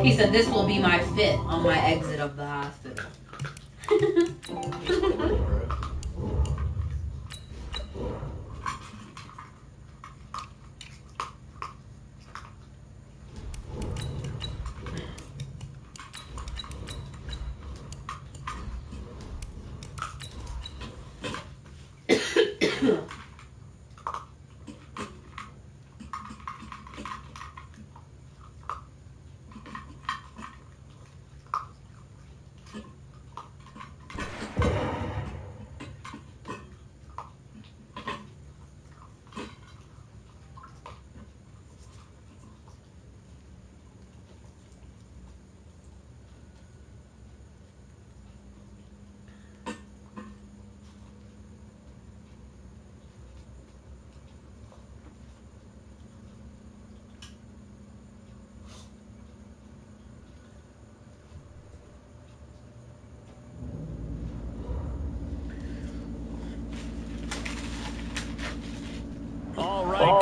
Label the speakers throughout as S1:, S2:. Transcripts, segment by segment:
S1: He said this will be my fit on my exit of the hospital.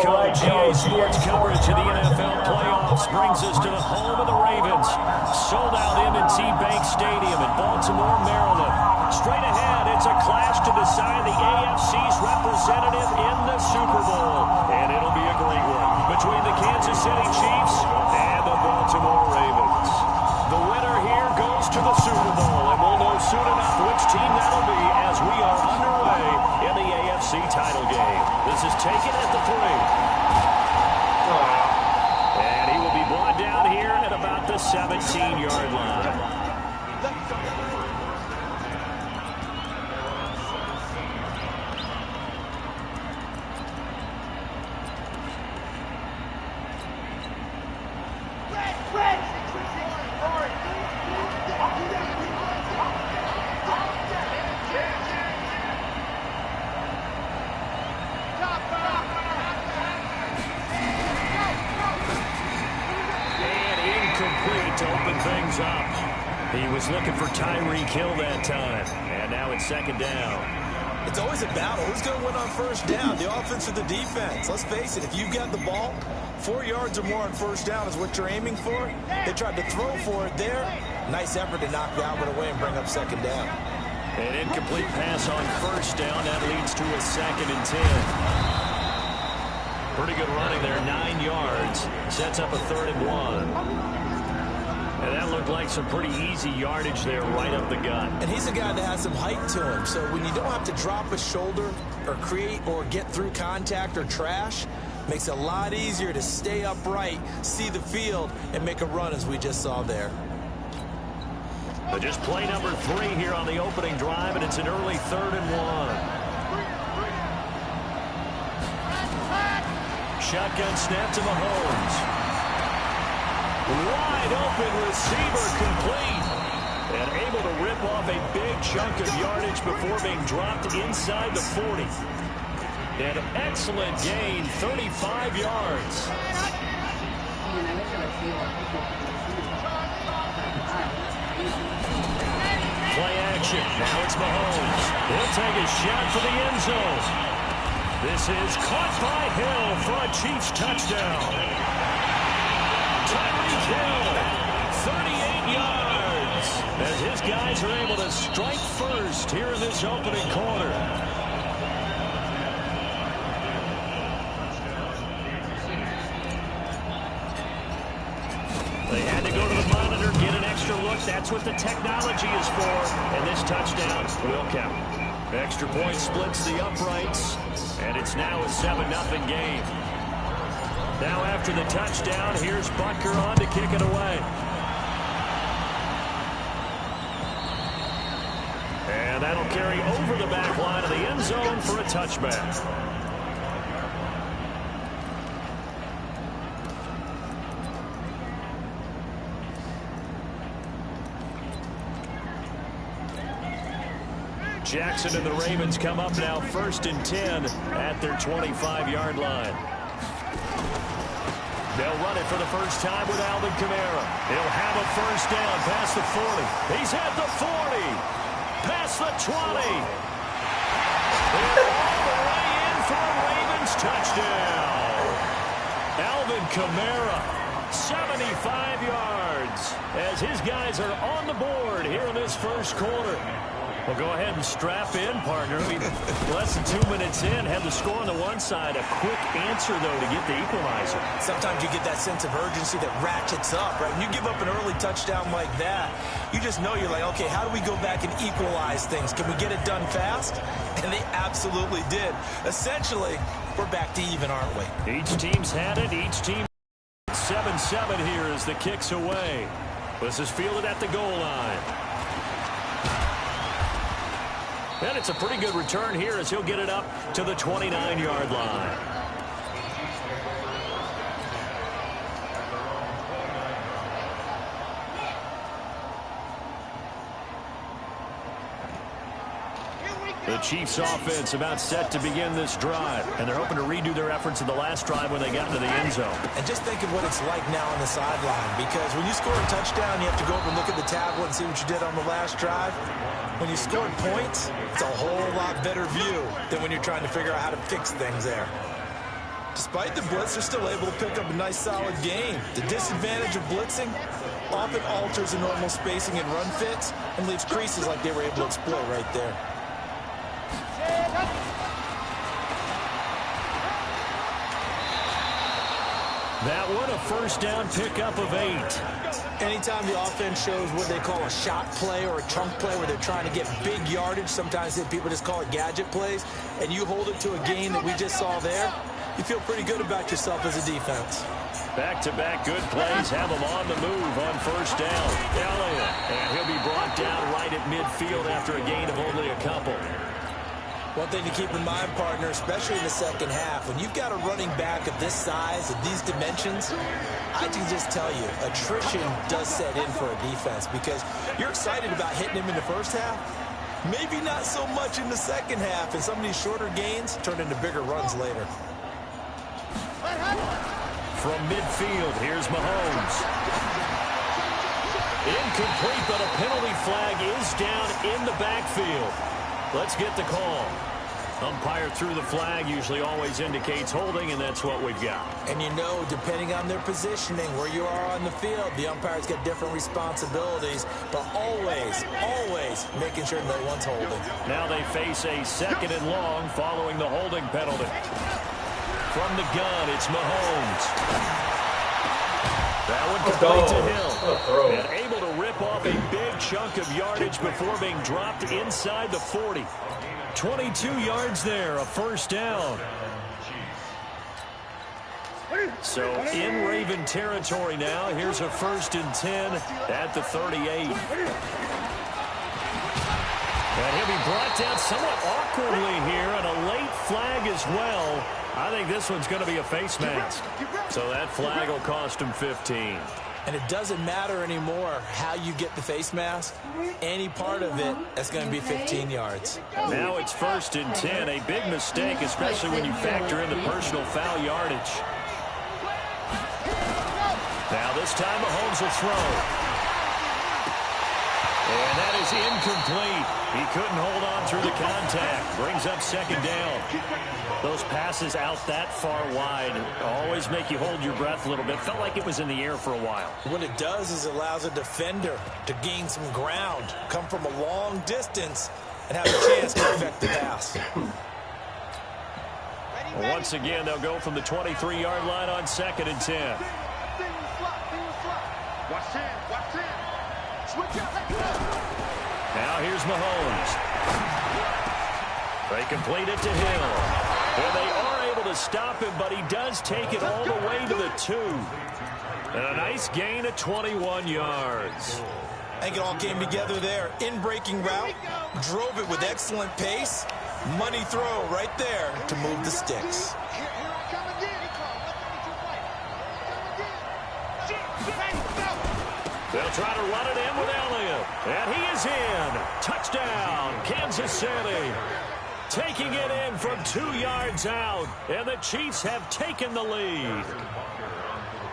S2: Coach, EA Sports coverage of the NFL playoffs brings us to the home of the Ravens. Sold out M&T Bank Stadium in Baltimore, Maryland. Straight ahead, it's a clash to decide the AFC's representative in the Super Bowl. And it'll be a great one between the Kansas City Chiefs and the Baltimore Ravens. The winner here goes to the Super Bowl, and we'll know soon enough which team that'll be as we are underway in the AFC title game. This is taken at the 3. And he will be brought down here at about the 17-yard line. Looking for Tyreek Hill that time. And now it's second down.
S3: It's always a battle. Who's going to win on first down, the offense or the defense? Let's face it, if you've got the ball, 4 yards or more on first down is what you're aiming for. They tried to throw for it there. Nice effort to knock that one away and bring up second down.
S2: An incomplete pass on first down. That leads to a 2nd and 10. Pretty good running there, 9 yards. Sets up a 3rd and 1. And that looked like some pretty easy yardage there right up the gut.
S3: And he's a guy that has some height to him. So when you don't have to drop a shoulder or create or get through contact or trash, makes it a lot easier to stay upright, see the field, and make a run as we just saw there.
S2: But just play number 3 here on the opening drive, and it's an early 3rd and 1. Shotgun snap to Mahomes. Wide open receiver complete. And able to rip off a big chunk of yardage before being dropped inside the 40. An excellent gain, 35 yards. Play action. Now it's Mahomes. He'll take a shot for the end zone. This is caught by Hill for a Chiefs touchdown. Tyreek Hill, 38 yards, as his guys are able to strike first here in this opening quarter. They had to go to the monitor, get an extra look. That's what the technology is for, and this touchdown will count. Extra point splits the uprights, and it's now a 7-0 game. Now after the touchdown, here's Butker on to kick it away. And that'll carry over the back line of the end zone for a touchback. Jackson and the Ravens come up now 1st and 10 at their 25-yard line. They'll run it for the first time with Alvin Kamara. He'll have a first down past the 40. He's at the 40. Past the 20. And all the way in for a Ravens touchdown. Alvin Kamara 75 yards as his guys are on the board here in this first quarter. Well, go ahead and strap in, partner. Less than 2 minutes in, had the score on the one side. A quick answer, though, to get the equalizer.
S3: Sometimes you get that sense of urgency that ratchets up, right? When you give up an early touchdown like that, you just know you're like, okay, how do we go back and equalize things? Can we get it done fast? And they absolutely did. Essentially, we're back to even, aren't we?
S2: Each team's had it. Each team 7-7 here as the kick's away. This is fielded at the goal line. And it's a pretty good return here as he'll get it up to the 29-yard line. The Chiefs offense about set to begin this drive, and they're hoping to redo their efforts in the last drive when they got into the end zone.
S3: And just think of what it's like now on the sideline, because when you score a touchdown, you have to go over and look at the tablet and see what you did on the last drive. When you scored points, it's a whole lot better view than when you're trying to figure out how to fix things there. Despite the blitz, they're still able to pick up a nice, solid gain. The disadvantage of blitzing often alters the normal spacing and run fits and leaves creases like they were able to exploit right there.
S2: That one, a first down pickup of 8.
S3: Anytime the offense shows what they call a shot play or a chunk play where they're trying to get big yardage, sometimes people just call it gadget plays, and you hold it to a gain that we just saw there, you feel pretty good about yourself as a defense.
S2: Back-to-back good plays have him on the move on first down. Elliott, and he'll be brought down right at midfield after a gain of only a couple.
S3: One thing to keep in mind, partner, especially in the second half, when you've got a running back of this size, of these dimensions, I can just tell you, attrition does set in for a defense because you're excited about hitting him in the first half, maybe not so much in the second half, and some of these shorter gains turn into bigger runs later.
S2: From midfield, here's Mahomes. Incomplete, but a penalty flag is down in the backfield. Let's get the call. Umpire threw the flag, usually always indicates holding, and that's what we've got.
S3: And you know, depending on their positioning, where you are on the field, the umpires get different responsibilities, but always making sure no one's holding.
S2: Now they face a 2nd and long following the holding penalty. From the gun, it's Mahomes. That one complete to Hill. And able to rip off a big chunk of yardage before being dropped inside the 40. 22 yards there, a first down. So in Raven territory now. Here's a 1st and 10 at the 38. And he'll be brought down somewhat awkwardly here, and a late flag as well. I think this one's going to be a face mask. So that flag will cost him 15.
S3: And it doesn't matter anymore how you get the face mask. Any part of it, that's going to be 15 yards.
S2: Now it's 1st and 10. A big mistake, especially when you factor in the personal foul yardage. Now this time Mahomes will throw. And that is incomplete. He couldn't hold on through the contact. Brings up 2nd down. Those passes out that far wide always make you hold your breath a little bit. Felt like it was in the air for a while.
S3: What it does is it allows a defender to gain some ground, come from a long distance, and have a chance to affect the pass.
S2: Once again, they'll go from the 23-yard line on 2nd and 10. Now here's Mahomes. They complete it to Hill. And they are able to stop him, but he does take it all the way to the 2. And a nice gain of 21 yards.
S3: I think it all came together there. In-breaking route, drove it with excellent pace. Money throw right there to move the sticks.
S2: They'll try to run it in with Elliott. And he is in. Touchdown, Kansas City. Taking it in from 2 yards out. And the Chiefs have taken the lead.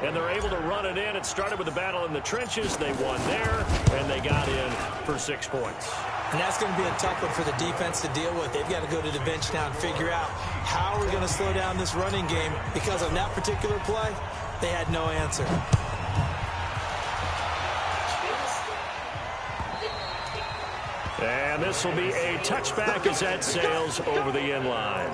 S2: And they're able to run it in. It started with a battle in the trenches. They won there, and they got in for 6 points.
S3: And that's going to be a tough one for the defense to deal with. They've got to go to the bench now and figure out how we're going to slow down this running game, because on that particular play, they had no answer.
S2: this will be a touchback as that sails over the end line.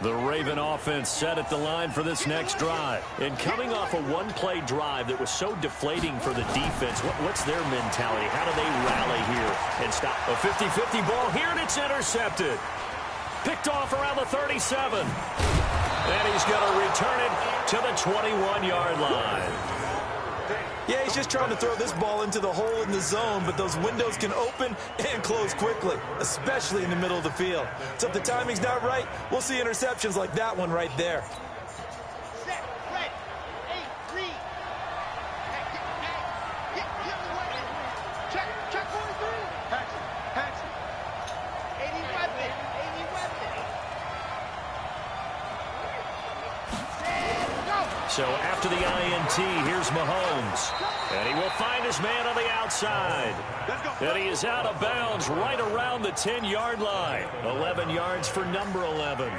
S2: The Raven offense set at the line for this next drive. And coming off a one-play drive that was so deflating for the defense, what's their mentality? How do they rally here and stop? A 50-50 ball here, and it's intercepted. Picked off around the 37. And he's going to return it to the 21-yard line.
S3: Yeah, he's just trying to throw this ball into the hole in the zone, but those windows can open and close quickly, especially in the middle of the field. So if the timing's not right, we'll see interceptions like that one right there.
S4: Set, red, 8, read. Check 43. Paxton. 80 weapon.
S2: So after the INT, here's Mahomes. And he will find his man on the outside. And he is out of bounds right around the 10-yard line. 11 yards for number 11.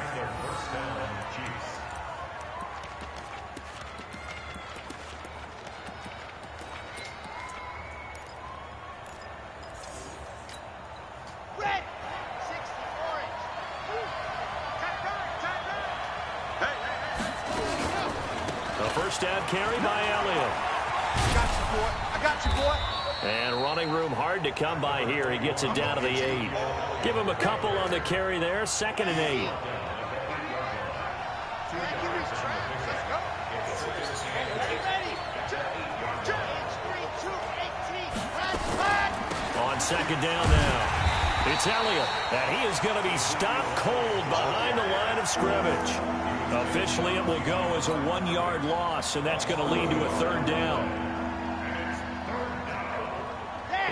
S4: Red, 60, orange.
S2: A first down carry by Elliott.
S4: I got you, boy.
S2: And running room hard to come by here. He gets it down to the 8. Give him a couple on the carry there. 2nd and 8. On 2nd down now. It's Elliott, and he is going to be stopped cold behind the line of scrimmage. Officially, it will go as a 1-yard loss, and that's going to lead to a 3rd down.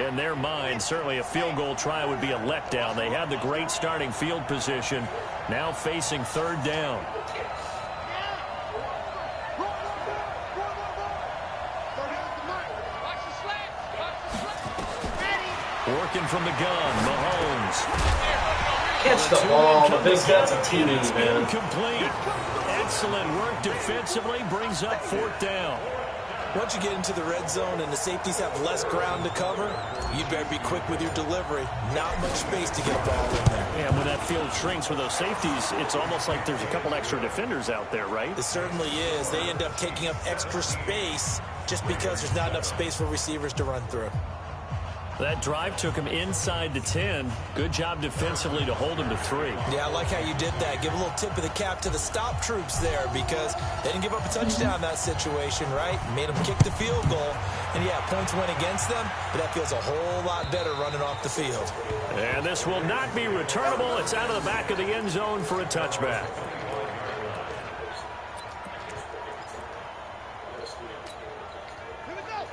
S2: In their mind, certainly a field goal try would be a letdown. They had the great starting field position, now facing 3rd down. Working from the gun, Mahomes.
S5: Catch the ball. The big guy's a team, man.
S2: Incomplete. Excellent work defensively. Brings up 4th down.
S3: Once you get into the red zone and the safeties have less ground to cover, you better be quick with your delivery. Not much space to get a ball in there.
S2: Yeah, when that field shrinks with those safeties, it's almost like there's a couple extra defenders out there, right?
S3: It certainly is. They end up taking up extra space just because there's not enough space for receivers to run through.
S2: That drive took him inside the 10. Good job defensively to hold him to 3.
S3: Yeah, I like how you did that. Give a little tip of the cap to the stop troops there because they didn't give up a touchdown in that situation, right? Made them kick the field goal. And, yeah, points went against them, but that feels a whole lot better running off the field.
S2: And this will not be returnable. It's out of the back of the end zone for a touchback.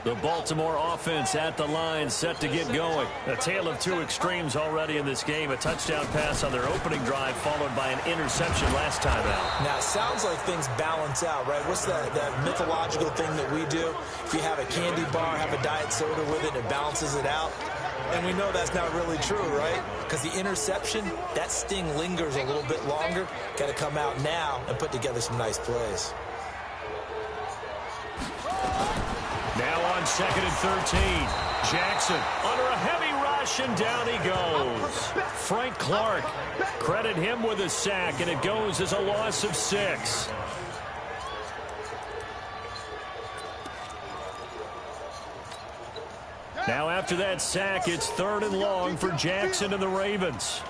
S2: The Baltimore offense at the line, set to get going. A tale of two extremes already in this game. A touchdown pass on their opening drive, followed by an interception last time out.
S3: Now, it sounds like things balance out, right? What's that mythological thing that we do? If you have a candy bar, have a diet soda with it, it balances it out. And we know that's not really true, right? Because the interception, that sting lingers a little bit longer. Got to come out now and put together some nice plays.
S2: Now on 2nd and 13. Jackson under a heavy rush, and down he goes. Frank Clark, credit him with a sack, and it goes as a loss of 6. Now after that sack, it's 3rd and long for Jackson and the Ravens.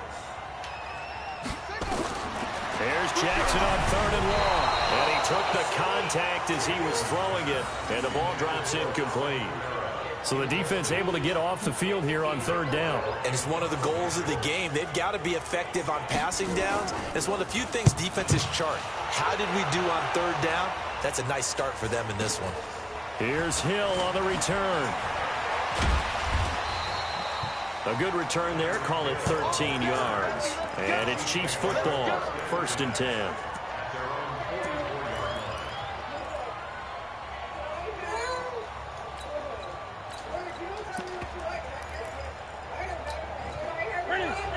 S2: There's Jackson on 3rd and long. And he took the contact as he was throwing it, and the ball drops incomplete. So the defense able to get off the field here on 3rd down.
S3: And it's one of the goals of the game. They've got to be effective on passing downs. It's one of the few things defenses chart. How did we do on 3rd down? That's a nice start for them in this one.
S2: Here's Hill on the return. A good return there. Call it 13 yards. And it's Chiefs football. 1st and 10.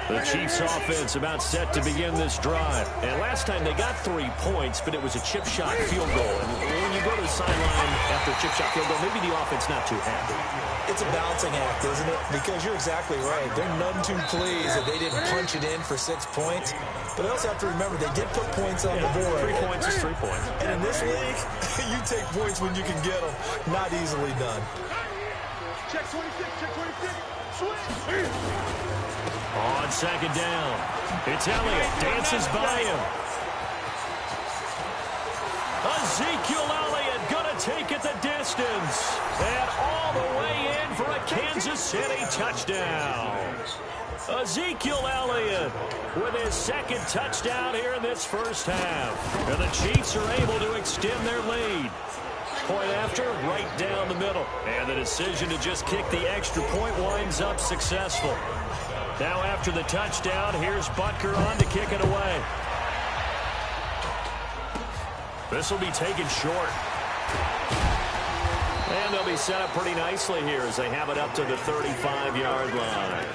S2: The Chiefs offense about set to begin this drive. And last time they got 3 points, but it was a chip shot field goal. And you go to the sideline after a chip shot field goal, maybe the offense not too happy.
S3: It's a balancing act, isn't it? Because you're exactly right. They're none too pleased that they didn't punch it in for 6 points. But they also have to remember they did put points on the board.
S2: 3 points is 3 points.
S3: And in this league, you take points when you can get them. Not easily done.
S4: Check 26, check 26. Switch.
S2: On second down, it's Elliott. Dances by him. Ezekiel Elliott gonna take it the distance. And all the way in for a Kansas City touchdown. Ezekiel Elliott with his second touchdown here in this first half. And the Chiefs are able to extend their lead. Point after, right down the middle. And the decision to just kick the extra point winds up successful. Now after the touchdown, here's Butker on to kick it away. This will be taken short. And they'll be set up pretty nicely here as they have it up to the 35-yard line.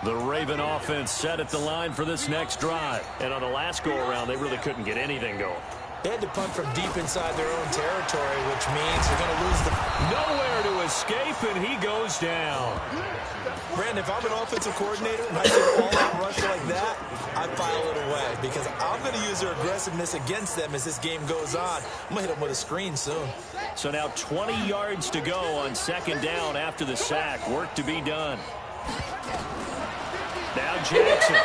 S2: The Raven offense set at the line for this next drive. And on the last go-around, they really couldn't get anything going.
S3: They had to punt from deep inside their own territory, which means they're going to lose the...
S2: Nowhere to escape, and he goes down.
S3: Brandon, if I'm an offensive coordinator and I see an all-out rush like that, I file it away because I'm going to use their aggressiveness against them as this game goes on. I'm going to hit them with a screen soon.
S2: So now 20 yards to go on second down after the sack. Work to be done. Now Jackson.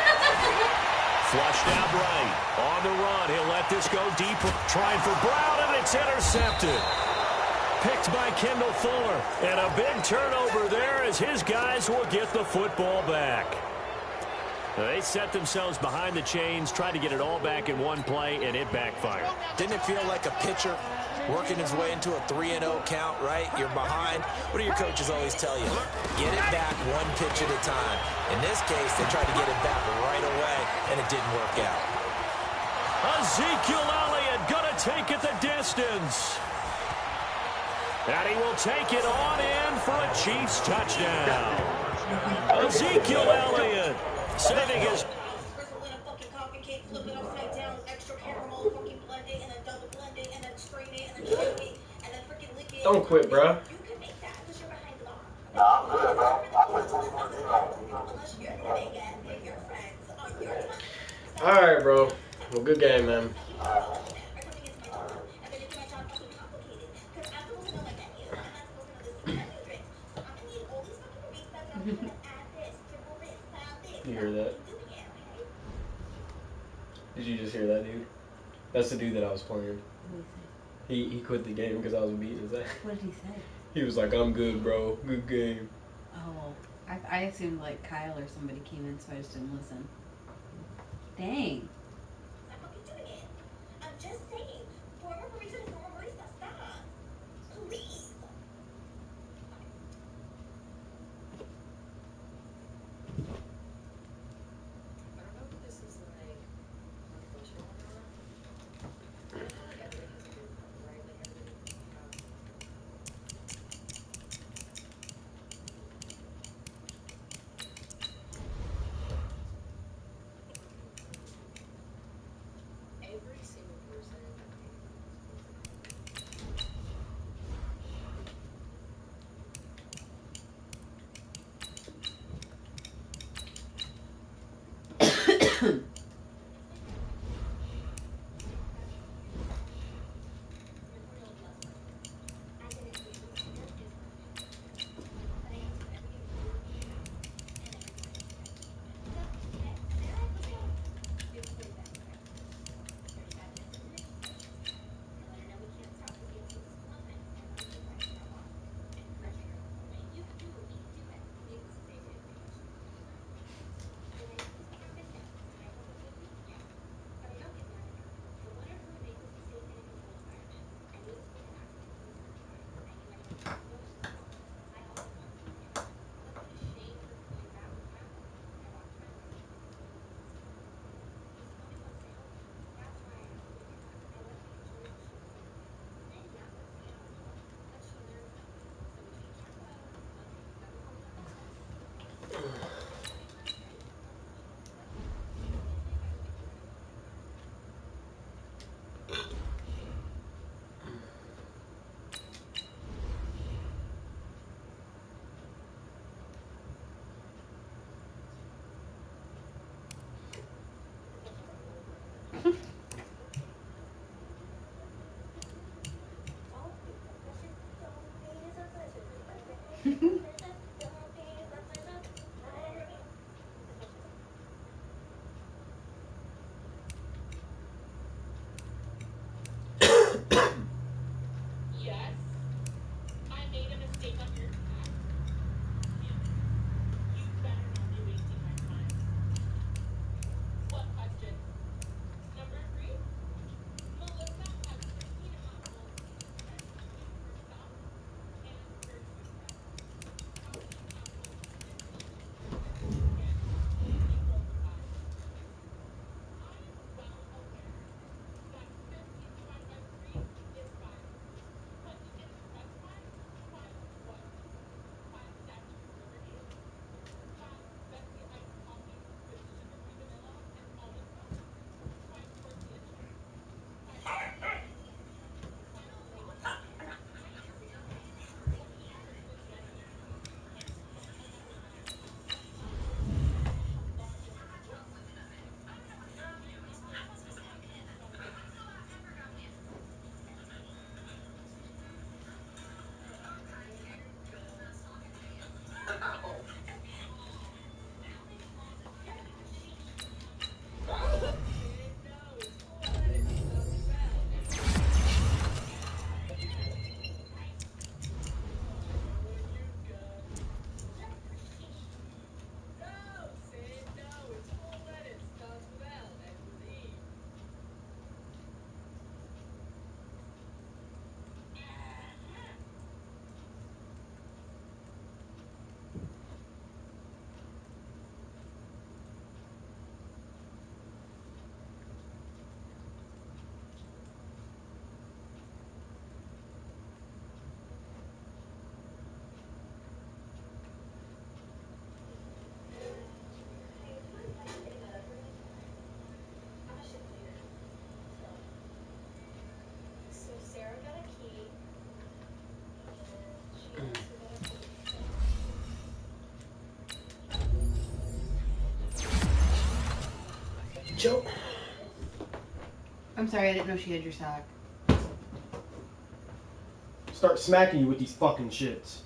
S2: Flushed out right. On the run. He'll let this go deep. Trying for Brown, and it's intercepted. Picked by Kendall Fuller. And a big turnover there as his guys will get the football back. They set themselves behind the chains, tried to get it all back in one play, and it backfired.
S3: Didn't it feel like a pitcher working his way into a 3-0 count, right? You're behind. What do your coaches always tell you? Get it back one pitch at a time. In this case, they tried to get it back right away, and it didn't work out.
S2: Ezekiel Elliott gonna take it the distance. And he will take it on in for a Chiefs touchdown. Ezekiel Elliott saving his...
S5: Don't quit, bro. Alright, bro. Well, good game, man. You hear that? Did you just hear that, dude? That's the dude that I was playing. He quit the game because I was beating his ass.
S1: What did he say?
S5: He was like, I'm good, bro. Good game.
S1: Oh, I assumed like Kyle or somebody came in, so I just didn't listen. Dang.
S6: I'm just saying. Former barista is former barista. Stop. Please.
S7: I don't know if this is like controversial or not. I feel like everything has a good point, right? Like everything every single person
S5: Show.
S1: I'm sorry, I didn't know she had your sock.
S5: Start smacking you with these fucking shits.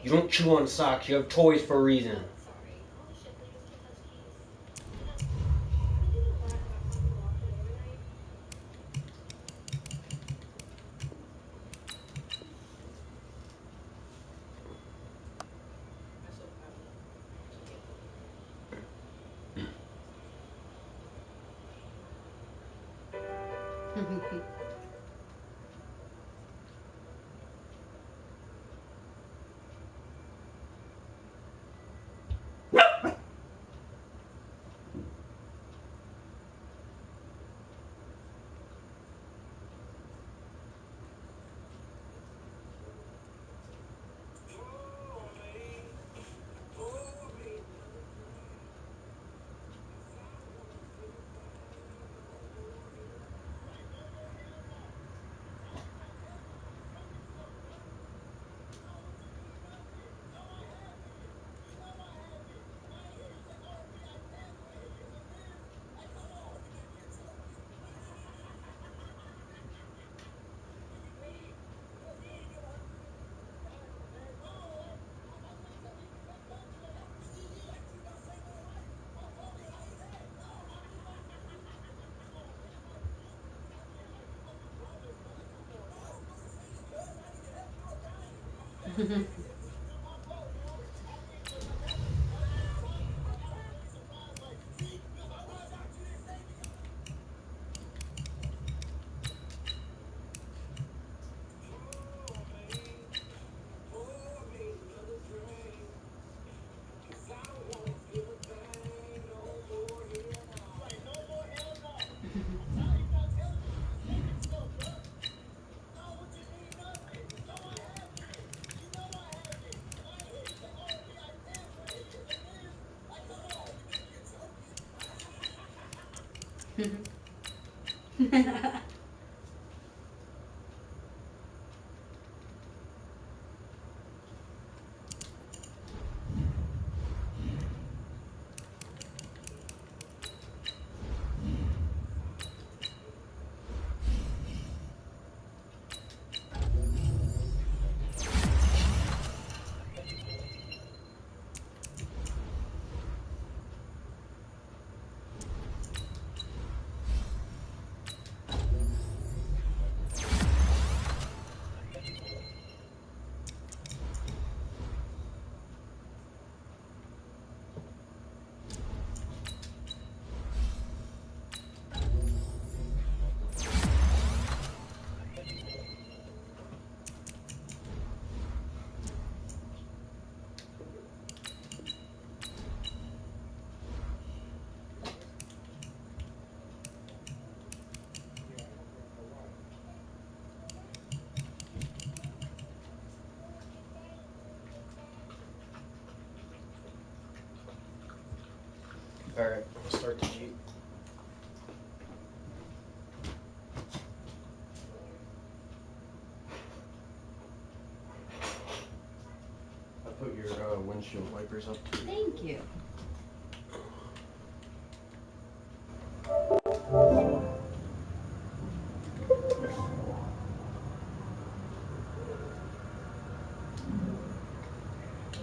S5: You don't chew on socks. You have toys for a reason.
S7: Sorry. Holy shit, but you just can't touch keys. I've been thinking a lot about how we walked in overnight. I'm so proud of you.
S5: Alright, start the Jeep. I put your windshield wipers up too.
S1: Thank you.